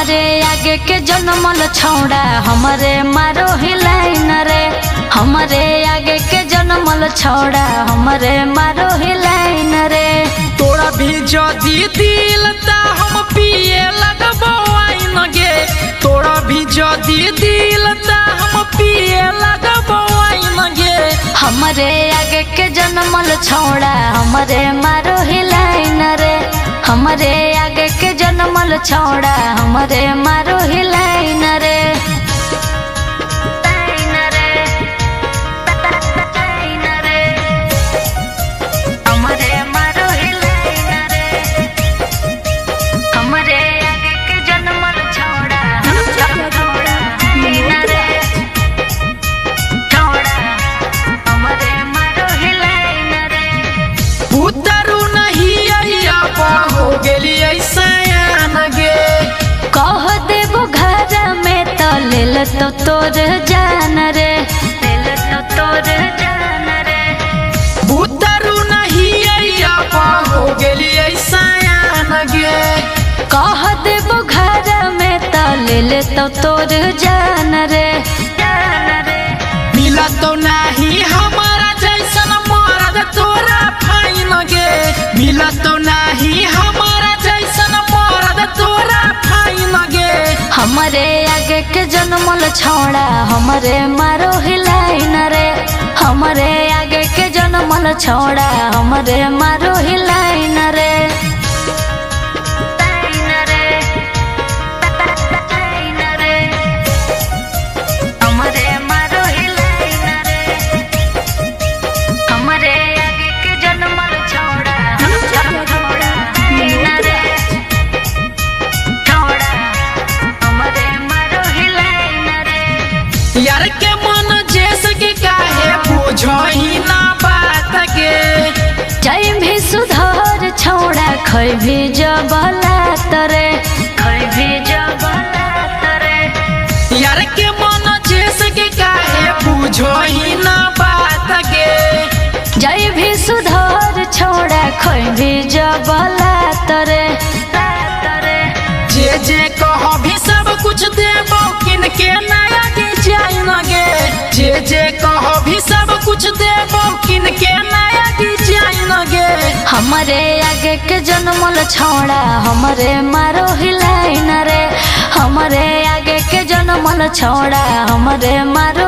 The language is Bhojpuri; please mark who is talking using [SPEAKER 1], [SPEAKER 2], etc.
[SPEAKER 1] हमरे आगे के जनमल छौड़ा हमरे मारो हिलाइन रे। हमरे आगे के जनमल छौड़ा हमरे मारो हिलाइन रे।
[SPEAKER 2] तोरा भी जदी दिल ता हम पिए लगबो आइन गे। तोरा भी जदी दिल ता हम पिए लगबो आइन गे।
[SPEAKER 1] हमरे आगे के जनमल छौड़ा हमरे मारो हिलाइन रे। हमरे आगे के जनमल छौड़ा हमरे मारो हिलाइन रे। कह देबो घर में तो लेल तो तोर जान रे। लेल तो तोर जान रे।
[SPEAKER 2] बुतरू नहीं हो गेली ऐसान गे।
[SPEAKER 1] कह देबो घर में तो लेल तो तोर जान रे।
[SPEAKER 2] मिला तो नहीं हमारा जैसन मर्द तोरा फाइन गे। मिला तो नहीं हमारा जैसन मर्द तोरा फाइन गे।
[SPEAKER 1] हमरे आगे के जनमल छौड़ा हमरे मारो हिलाइन रे। हमरे आगे के जनमल छौड़ा हमरे मारो हिलाइन रे।
[SPEAKER 2] यार के मन जैसे के काहे बुझही ना बात के।
[SPEAKER 1] जय भी सुधार छौड़ा खै भी जबला तरे। खै भी जबला तरे।
[SPEAKER 2] यार के मन जैसे के काहे बुझही ना बात के।
[SPEAKER 1] जय भी सुधार छौड़ा खै भी जबला तरे।
[SPEAKER 2] जे जे कह भी सब कुछ देबो किनके नया डिजाइन गे। जे जे कह भी सब कुछ देबो किनके नया डिजाइन गे।
[SPEAKER 1] हमरे आगे के जनमल छौड़ा हमरे मारो हिलाइन रे। हमरे आगे के जनमल छौड़ा हमरे मारो